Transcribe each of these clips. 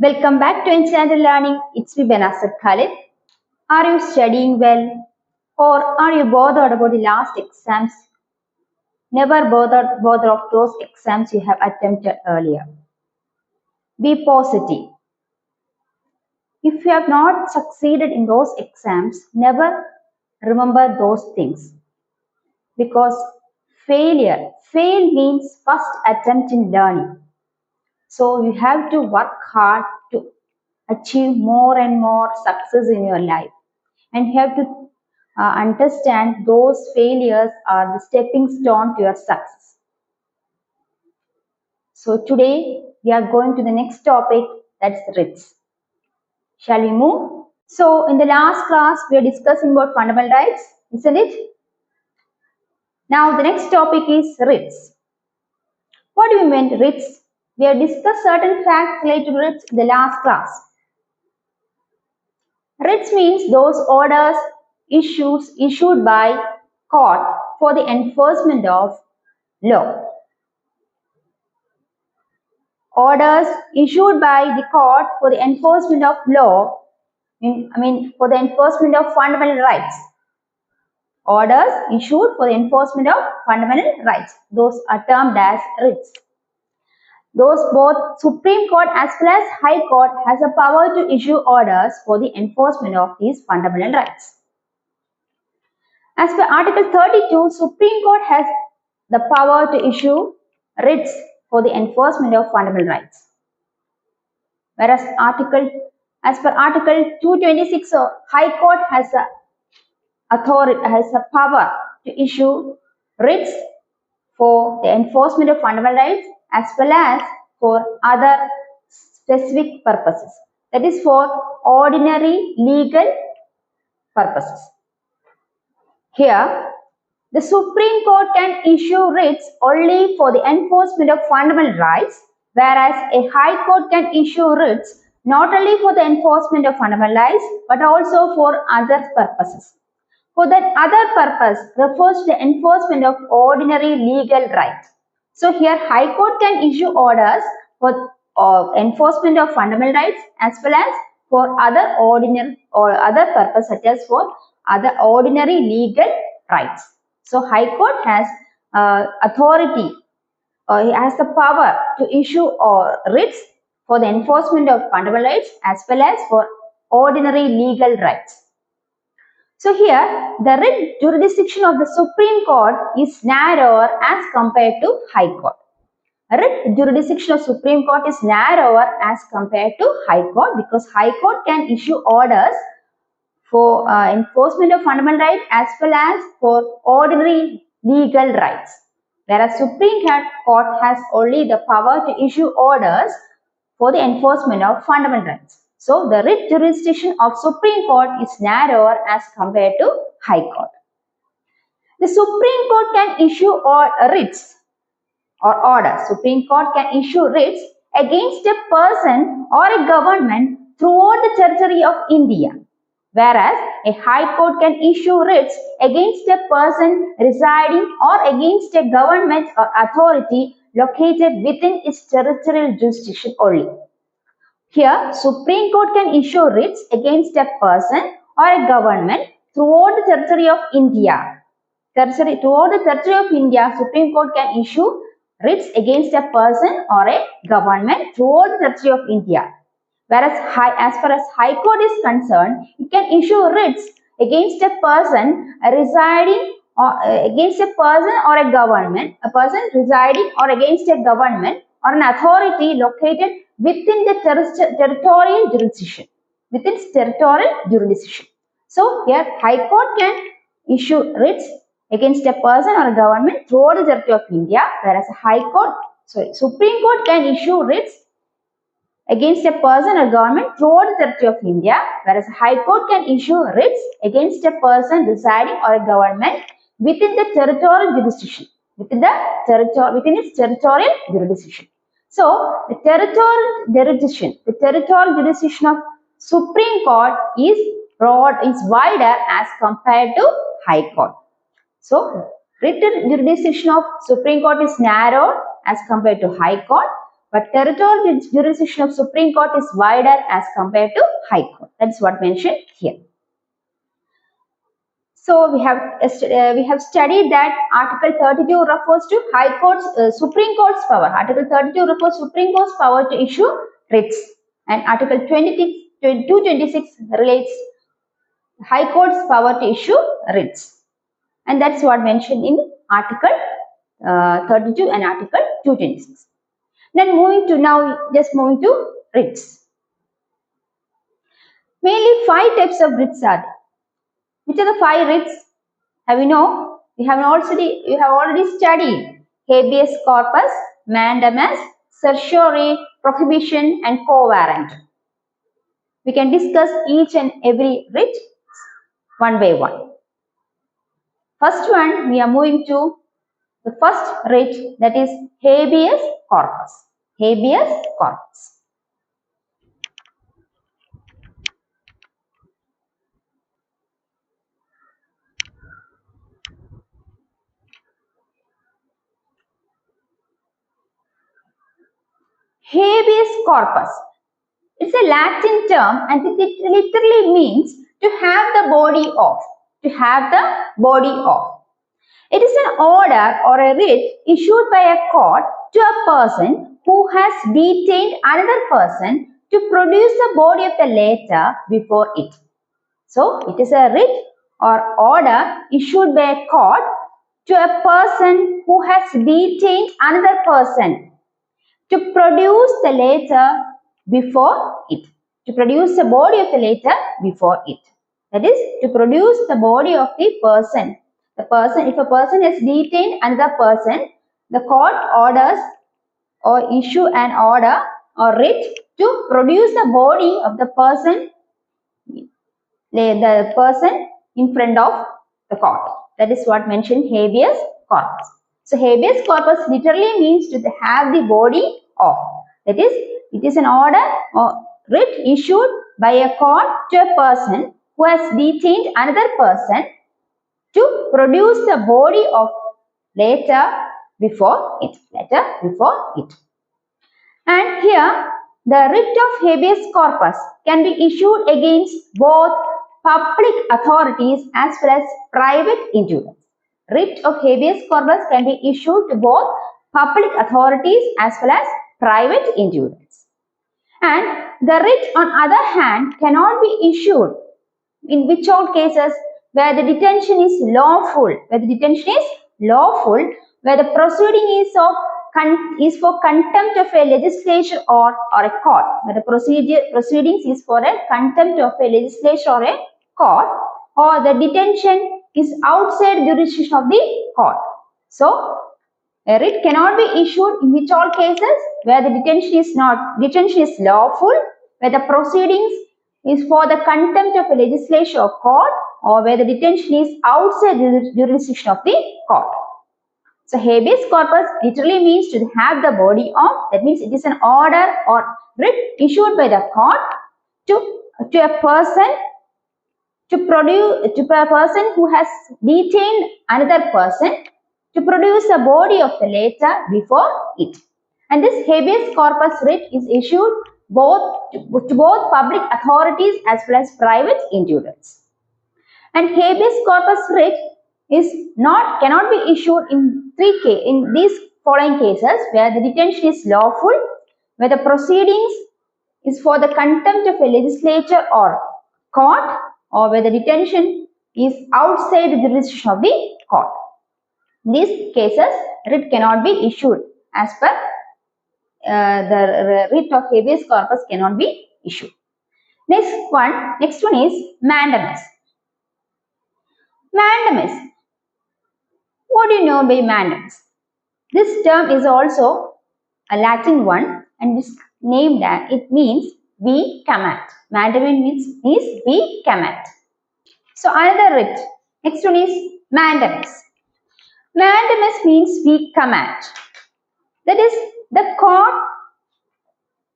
Welcome back to Enchanted Learning. It's me Benazir Khalid. Are you studying well or are you bothered about the last exams? Never bother of those exams you have attempted earlier. Be positive. If you have not succeeded in those exams, never remember those things. Because fail means first attempt in learning. So you have to work hard to achieve more and more success in your life. And you have to understand those failures are the stepping stone to your success. So today we are going to the next topic, that's writs. Shall we move? So in the last class we are discussing about fundamental rights, isn't it? Now the next topic is writs. What do you mean writs? We have discussed certain facts related to writs in the last class. Writs means those orders issued by court for the enforcement of law. Orders issued by the court for the enforcement of law, for the enforcement of fundamental rights. Orders issued for the enforcement of fundamental rights. Those are termed as writs. Those both Supreme Court as well as High Court has a power to issue orders for the enforcement of these fundamental rights. As per Article 32, Supreme Court has the power to issue writs for the enforcement of fundamental rights. Whereas as per Article 226, High Court has a power to issue writs for the enforcement of fundamental rights as well as for other specific purposes. That is for ordinary legal purposes. Here, the Supreme Court can issue writs only for the enforcement of fundamental rights, whereas a High Court can issue writs not only for the enforcement of fundamental rights but also for other purposes. For that other purpose refers to the enforcement of ordinary legal rights. So here High Court can issue orders for enforcement of fundamental rights as well as for other ordinary or other purpose such as for other ordinary legal rights. So High Court has authority or has the power to issue writs for the enforcement of fundamental rights as well as for ordinary legal rights. So here the writ jurisdiction of the Supreme Court is narrower as compared to High Court. Writ jurisdiction of Supreme Court is narrower as compared to High Court because High Court can issue orders for enforcement of fundamental rights as well as for ordinary legal rights. Whereas Supreme Court has only the power to issue orders for the enforcement of fundamental rights. So the writ jurisdiction of Supreme Court is narrower as compared to High Court. The Supreme Court can issue writs or orders. Supreme Court can issue writs against a person or a government throughout the territory of India. Whereas a High Court can issue writs against a person residing or against a government or authority located within its territorial jurisdiction only. Here, Supreme Court can issue writs against a person or a government throughout the territory of India. Throughout the territory of India, Supreme Court can issue writs against a person or a government throughout the territory of India. Whereas as far as High Court is concerned, it can issue writs against a person residing or against a person or a government, a person residing or against a government or an authority located within the territorial jurisdiction. Within its territorial jurisdiction. So here High Court can issue writs against a person or a government throughout the territory of India, whereas Supreme Court can issue writs against a person or government throughout the territory of India, whereas High Court can issue writs against a person residing or a government within the territorial jurisdiction, within its territorial jurisdiction. So the territorial jurisdiction of Supreme Court is wider as compared to High Court. So writ jurisdiction of Supreme Court is narrow as compared to High Court. but territorial jurisdiction of Supreme Court is wider as compared to High Court. That's what mentioned here. So we have studied that Article 32 refers to High Court's Supreme Court's power. Article 32 refers to Supreme Court's power to issue writs, and Article 226 relates High Court's power to issue writs, and that's what mentioned in Article 32 and Article 226. Then moving to writs. Mainly 5 types of writs are there. Which are the 5 writs? You have already studied Habeas Corpus, Mandamus, Certiorari, Prohibition, and Quowarranto. We can discuss each and every writ one by one. First one, we are moving to the first writ, that is Habeas Corpus. Habeas Corpus. Habeas corpus. It's a Latin term and it literally means to have the body of. To have the body of. It is an order or a writ issued by a court to a person who has detained another person to produce the body of the latter before it. So, it is a writ or order issued by a court to a person who has detained another person to produce the latter before it. To produce the body of the latter before it. That is, to produce the body of the person. If a person has detained another person, the court orders or issue an order or writ to produce the body of the person in front of the court. That is what mentioned habeas corpus. So habeas corpus literally means to have the body of. That is, it is an order or writ issued by a court to a person who has detained another person to produce the body of later before it. And here, the writ of habeas corpus can be issued against both public authorities as well as private individuals. Writ of habeas corpus can be issued to both public authorities as well as private individuals. And the writ on other hand cannot be issued in which all cases where the detention is lawful, where the proceeding is for contempt of a legislature or a court, where the proceedings is for a contempt of a legislature or a court, or the detention is outside jurisdiction of the court. So, a writ cannot be issued in which all cases where the detention is lawful, where the proceedings is for the contempt of a legislature or court, or where the detention is outside the jurisdiction of the court. So, habeas corpus literally means to have the body of. That means it is an order or writ issued by the court to a person who has detained another person to produce the body of the latter before it. And this habeas corpus writ is issued to both public authorities as well as private individuals. And habeas corpus writ cannot be issued in these following cases where the detention is lawful, where the proceedings is for the contempt of a legislature or court, or where the detention is outside the jurisdiction of the court. In these cases, writ cannot be issued as per the writ of habeas corpus cannot be issued. Next one is mandamus. Mandamus. What do you know by mandamus? This term is also a Latin one and is named as, it means we command. Mandamus means we command. So another writ. Next one is mandamus. Mandamus means we command. That is, the court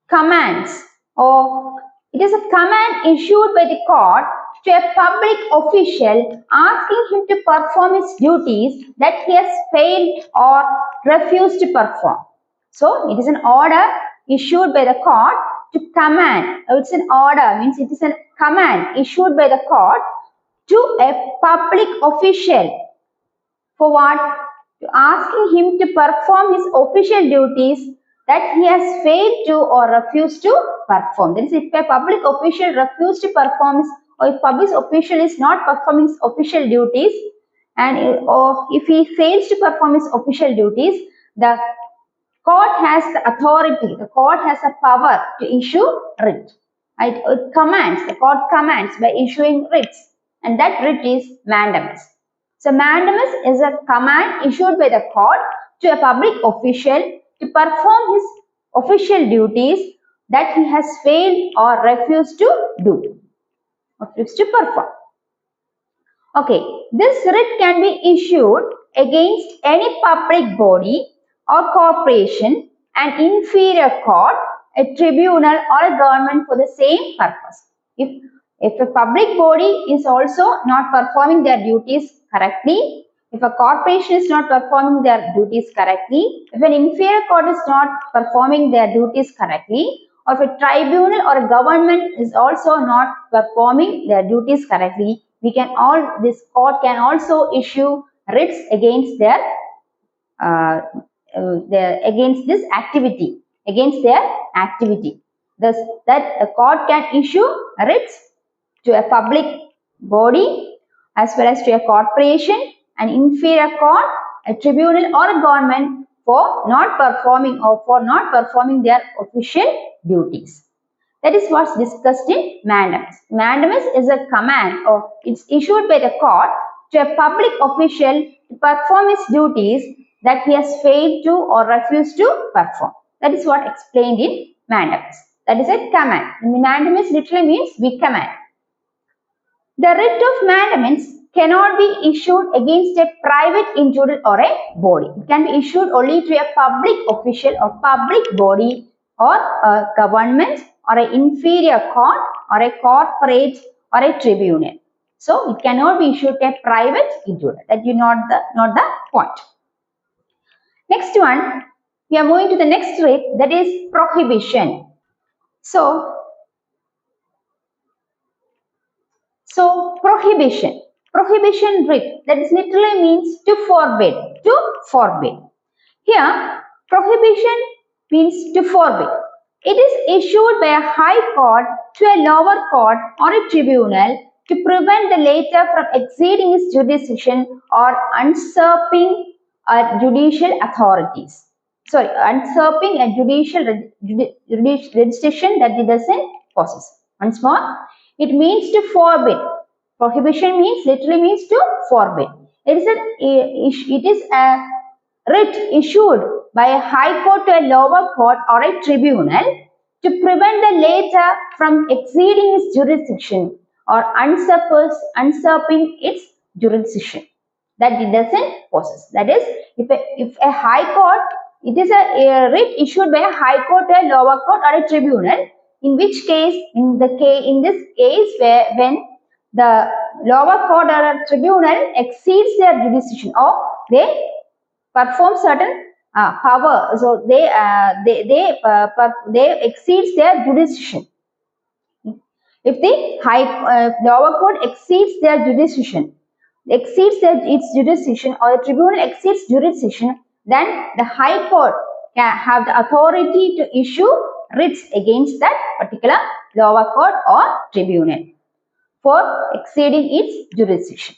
commands, or it is a command issued by the court to a public official asking him to perform his duties that he has failed or refused to perform. So, it is an order issued by the court to command. It's an order, means it is a command issued by the court to a public official. For what? Asking him to perform his official duties that he has failed to or refused to perform. That is, if a public official refuses to perform his, or if public official is not performing his official duties, and or if he fails to perform his official duties, the court has the authority, the court has the power to issue writ. It commands, the court commands by issuing writs, and that writ is mandamus. So mandamus is a command issued by the court to a public official to perform his official duties that he has failed or refused to do, refused to perform. Okay, this writ can be issued against any public body or corporation, an inferior court, a tribunal, or a government for the same purpose. If a public body is also not performing their duties correctly, if a corporation is not performing their duties correctly, if an inferior court is not performing their duties correctly, or if a tribunal or a government is also not performing their duties correctly, this court can also issue writs against against this activity, against their activity. Thus, that a court can issue writs to a public body as well as to a corporation, an inferior court, a tribunal, or a government for not performing their official duties. That is what's discussed in mandamus. Mandamus is a command, or it's issued by the court to a public official to perform his duties that he has failed to or refused to perform. That is what explained in mandamus. That is a command. Mandamus literally means we command. The writ of mandamus cannot be issued against a private individual or a body. It can be issued only to a public official or public body or a government or an inferior court or a corporate or a tribunal. So it cannot be issued to a private individual. That is not the point. Next one, we are moving to the next writ, that is prohibition. So prohibition writ, that is literally means to forbid, Here, prohibition means to forbid. It is issued by a high court to a lower court or a tribunal to prevent the latter from exceeding its jurisdiction or usurping judicial authorities. Usurping a judicial jurisdiction that it doesn't possess. Once more, it means to forbid. Prohibition literally means to forbid. It is a writ issued by a high court to a lower court or a tribunal to prevent the latter from exceeding its jurisdiction or usurping its jurisdiction that it doesn't possess. That is, if a high court, it is a writ issued by a high court to a lower court or a tribunal, in which case, in this case when the lower court or a tribunal exceeds their jurisdiction or they perform certain power, so they exceeds their jurisdiction. If the lower court exceeds their jurisdiction, its jurisdiction, or the tribunal exceeds jurisdiction, then the high court can have the authority to issue writs against that particular lower court or tribunal for exceeding its jurisdiction.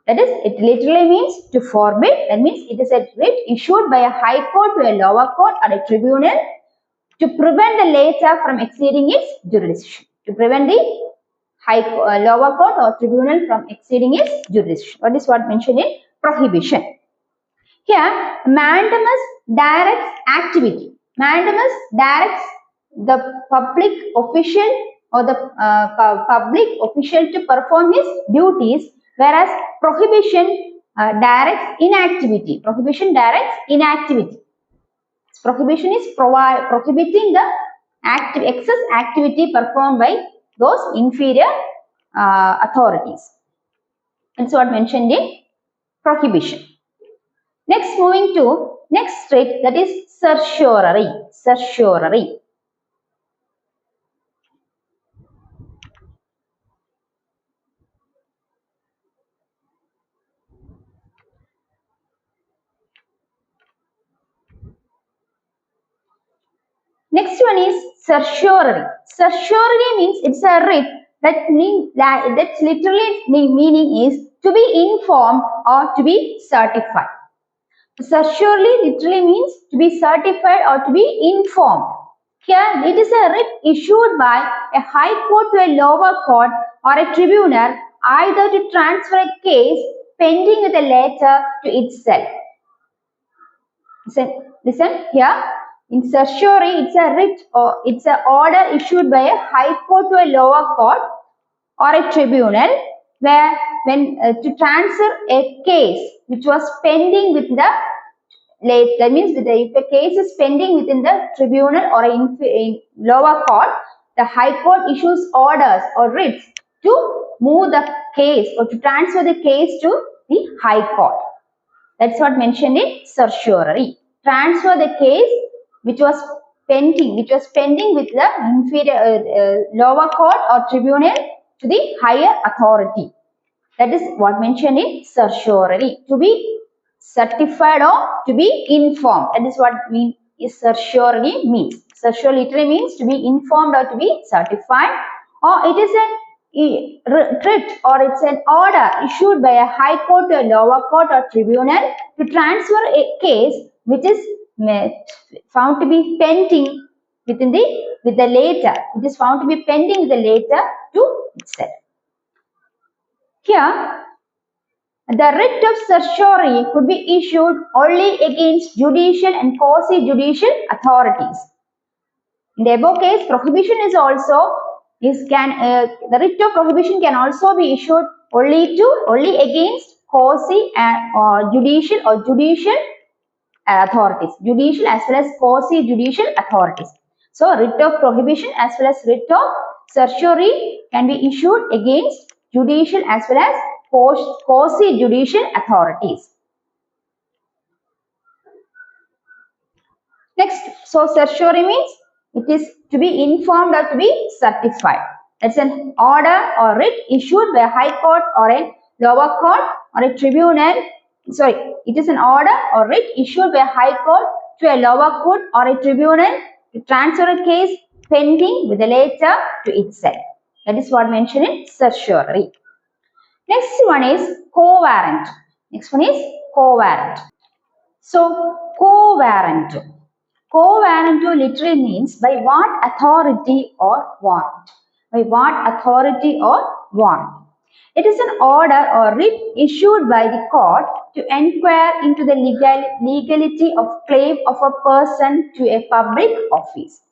That is, it literally means to forbid. That means it is a writ issued by a high court to a lower court or a tribunal to prevent the latter from exceeding its jurisdiction. To prevent the lower court or tribunal from exceeding its jurisdiction. What is what mentioned in prohibition? Here, mandamus directs activity. Mandamus directs the public official or the public official to perform his duties, whereas prohibition directs inactivity. Prohibition directs inactivity. Prohibition is prohibiting the excess activity performed by those inferior authorities. That's what mentioned in prohibition. Next, moving to next writ, that is certiorari. certiorari. Next one is certiorari. Certiorari means it's a writ that literally meaning is to be informed or to be certified. Certiorari literally means to be certified or to be informed. Here it is a writ issued by a high court to a lower court or a tribunal either to transfer a case pending with a letter to itself. Listen here. In certiorari, it's a writ or it's an order issued by a high court to a lower court or a tribunal where to transfer a case which was pending with the late. That means if a case is pending within the tribunal or in lower court, the high court issues orders or writs to move the case or to transfer the case to the high court. That's what mentioned in certiorari. Transfer the case which was pending with the inferior lower court or tribunal to the higher authority. That is what mentioned in certiorari. To be certified or to be informed. That is what certiorari means. Certiorari literally means to be informed or to be certified, or it is a writ or it's an order issued by a high court to a lower court or tribunal to transfer a case which is found to be pending with the later. It is found to be pending with the later to itself. Here, the writ of certiorari could be issued only against judicial and quasi-judicial authorities. In the above case, prohibition is also the writ of prohibition can also be issued only against quasi or judicial authorities, judicial as well as quasi-judicial authorities. So, writ of prohibition as well as writ of certiorari can be issued against judicial as well as quasi-judicial authorities. Next, so certiorari means it is to be informed or to be certified. That's an order or writ issued by a high court or a lower court or a tribunal. Sorry, it is an order or writ issued by a high court to a lower court or a tribunal to transfer a case pending with a letter to itself. That is what mentioned in certiorari. Next one is quowarranto. So, quowarranto. Quowarranto literally means by what authority or warrant. By what authority or warrant. It is an order or writ issued by the court to enquire into the legality of claim of a person to a public office.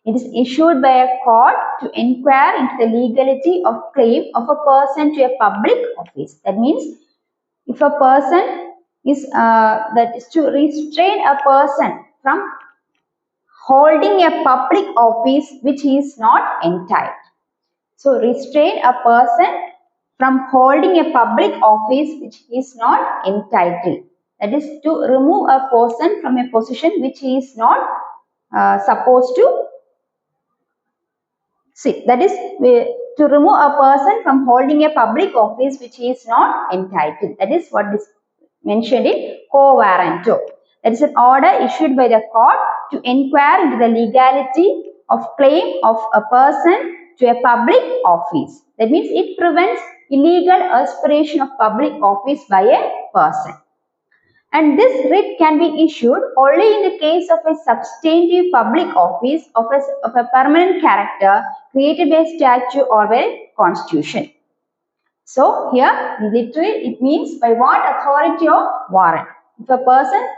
It is issued by a court to inquire into the legality of claim of a person to a public office. That means if a person is that is to restrain a person from holding a public office which he is not entitled. So restrain a person from holding a public office which he is not entitled. That is to remove a person from a position which he is not supposed to see. That is to remove a person from holding a public office which he is not entitled. That is what is mentioned in quowarranto. That is an order issued by the court to inquire into the legality of claim of a person to a public office. That means it prevents illegal aspiration of public office by a person. And this writ can be issued only in the case of a substantive public office of a permanent character created by a statute or by a constitution. So here literally it means by what authority or warrant. If a person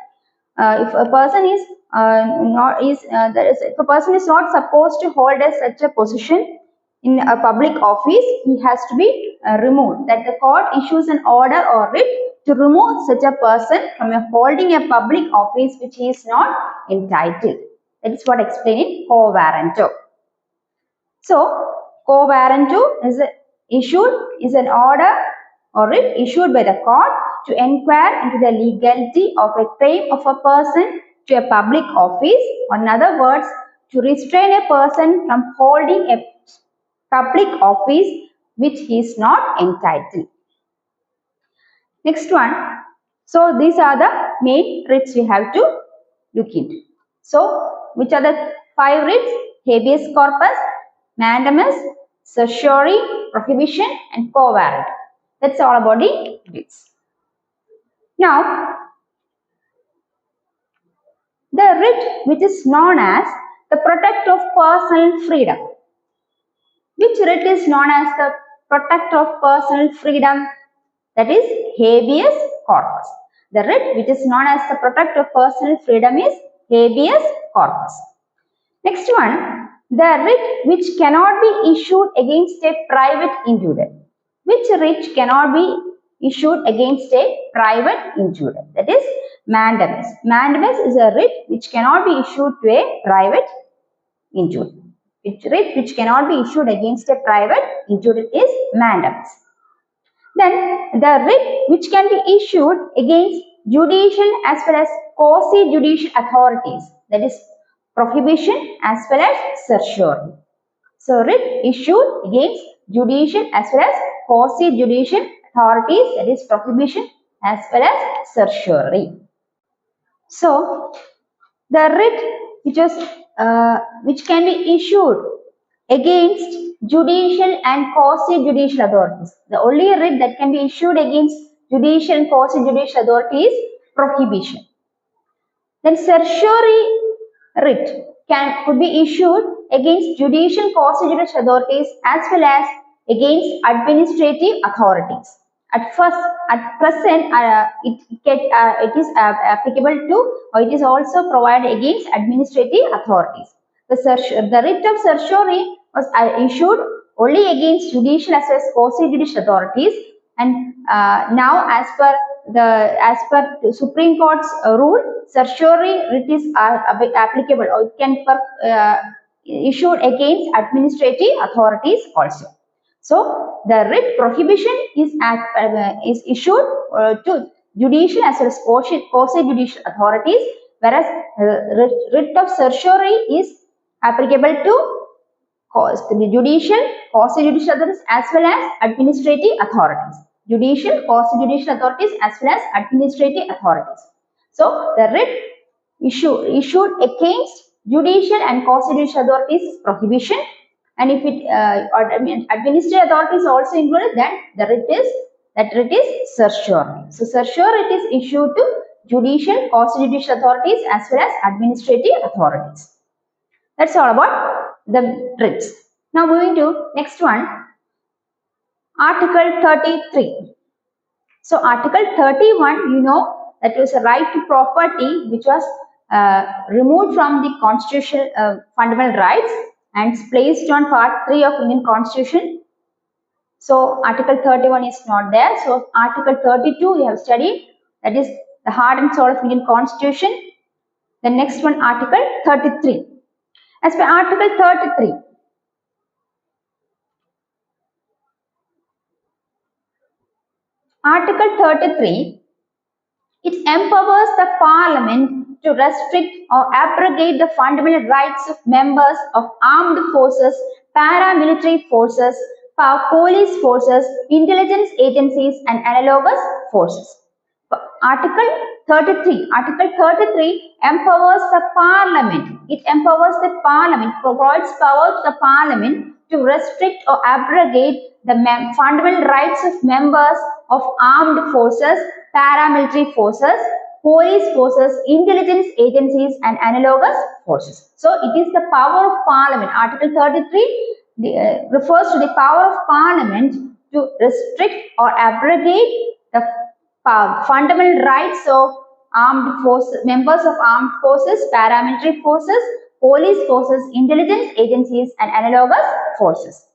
is not supposed to hold such a position in a public office, he has to be removed. That the court issues an order or writ to remove such a person from holding a public office which he is not entitled. That is what explained in quowarranto. So, quowarranto is an order or writ issued by the court to inquire into the legality of a claim of a person to a public office, or in other words, to restrain a person from holding a public office which he is not entitled. Next one. So these are the main writs we have to look into. So which are the 5 writs? Habeas corpus, Mandamus, Certiorari, Prohibition, and Quowarranto. That's all about the writs. Now, the writ which is known as the protect of personal freedom. Which writ is known as the protect of personal freedom? That is habeas corpus. The writ which is known as the protect of personal freedom is habeas corpus. Next one, the writ which cannot be issued against a private individual. Which writ cannot be issued against a private individual? That is mandamus. Mandamus is a writ which cannot be issued to a private individual. Writ which cannot be issued against a private individual is mandamus. Then the writ which can be issued against judicial as well as quasi-judicial authorities, that is prohibition as well as certiorari. So writ issued against judicial as well as quasi-judicial authorities, that is prohibition as well as certiorari. So the writ which can be issued against judicial and quasi-judicial authorities. The only writ that can be issued against judicial and quasi-judicial authority is prohibition. Then certiorari writ could be issued against judicial quasi-judicial authorities as well as against administrative authorities. At present, it is applicable to, or it is also provided against administrative authorities. The writ of certiorari was issued only against judicial as well as quasi-judicial authorities, and now as per the Supreme Court's rule, certiorari writ is applicable, or it can be issued against administrative authorities also. So the writ prohibition is issued to judicial as well as quasi-judicial authorities, whereas writ of certiorari is applicable to the judicial, quasi-judicial authorities as well as administrative authorities. Judicial, quasi-judicial authorities as well as administrative authorities. So the writ issued against judicial and quasi-judicial authorities is prohibition, and if it administrative authorities also included, then that writ is certiorari. So certiorari writ is issued to judicial, quasi-judicial authorities as well as administrative authorities. That's all about the writs. Now moving to next one, Article 33. So Article 31, you know, that was a right to property which was removed from the Constitution fundamental rights and placed on Part 3 of Indian Constitution. So Article 31 is not there. So Article 32 we have studied, that is the heart and soul of Indian Constitution. The next one, Article 33. As per Article 33, Article 33, it empowers the Parliament to restrict or abrogate the fundamental rights of members of armed forces, paramilitary forces, police forces, intelligence agencies, and analogous forces. Article 33 empowers the Parliament. It empowers the Parliament, provides power to the Parliament to restrict or abrogate the fundamental rights of members of armed forces, paramilitary forces, police forces, intelligence agencies, and analogous forces. So it is the power of Parliament. Article 33 refers to the power of Parliament to restrict or abrogate the fundamental rights of armed forces, members of armed forces, paramilitary forces, police forces, intelligence agencies, and analogous forces.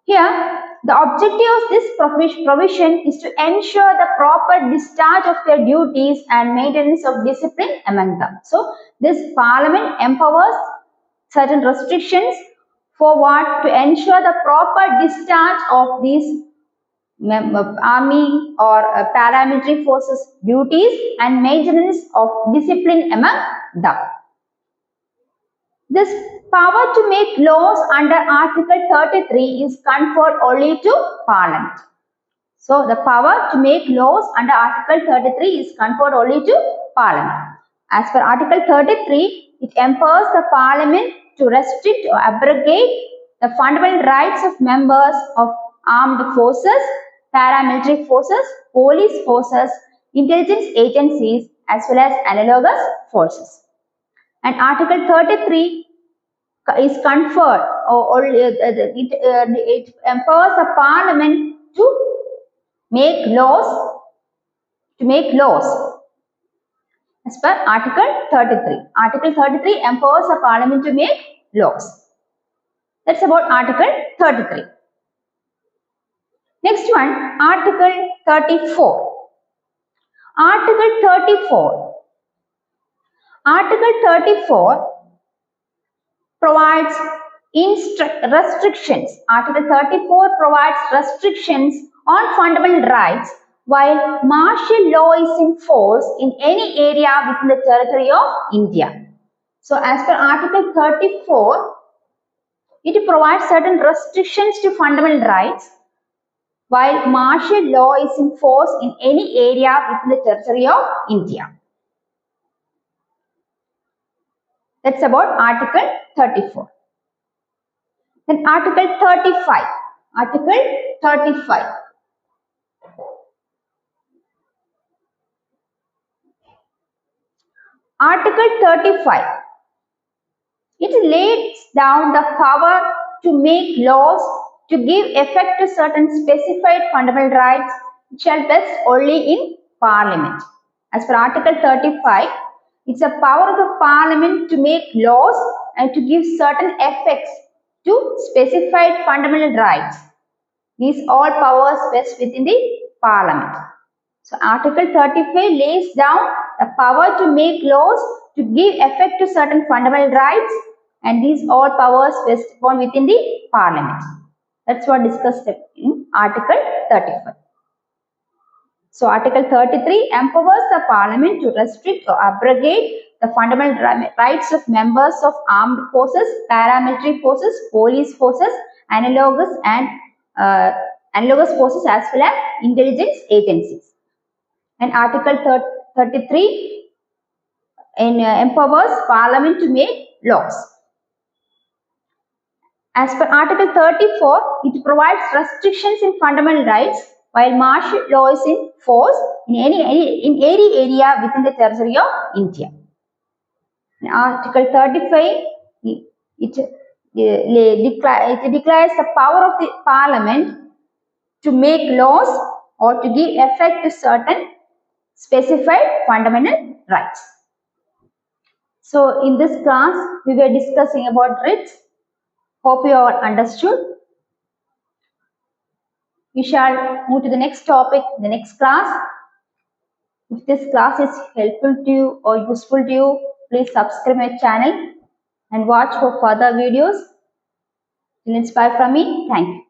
Here, the objective of this provision is to ensure the proper discharge of their duties and maintenance of discipline among them. So, this Parliament empowers certain restrictions for what? To ensure the proper discharge of these army or paramilitary forces duties and maintenance of discipline among them. This power to make laws under Article 33 is conferred only to Parliament. So, the power to make laws under Article 33 is conferred only to Parliament. As per Article 33, it empowers the Parliament to restrict or abrogate the fundamental rights of members of armed forces, paramilitary forces, police forces, intelligence agencies, as well as analogous forces. And Article 33 is conferred, or it empowers the Parliament to make laws, as per Article 33. Article 33 empowers the Parliament to make laws. That's about Article 33. Next one, Article 34. Article 34. Article 34 provides restrictions. Article 34 provides restrictions on fundamental rights while martial law is in force in any area within the territory of India. So, as per Article 34, it provides certain restrictions to fundamental rights while martial law is in force in any area within the territory of India. That's about Article 34. Then Article 35. Article 35. Article 35. It lays down the power to make laws to give effect to certain specified fundamental rights which shall vest only in Parliament. As per Article 35, it's a power of the Parliament to make laws and to give certain effects to specified fundamental rights. These all powers vest within the Parliament. So, Article 35 lays down the power to make laws to give effect to certain fundamental rights, and these all powers vest upon within the Parliament. That's what discussed in Article 35. So, Article 33 empowers the Parliament to restrict or abrogate the fundamental rights of members of armed forces, paramilitary forces, police forces, analogous forces, as well as intelligence agencies. And Article 33 empowers Parliament to make laws. As per Article 34, it provides restrictions in fundamental rights while martial law is in force in any area within the territory of India. In Article 35, it declares the power of the Parliament to make laws or to give effect to certain specified fundamental rights. So, in this class, we were discussing about writs. Hope you all understood. We shall move to the next topic in the next class. If this class is helpful to you or useful to you, please subscribe my channel and watch for further videos. Till inspire from me. Thank you.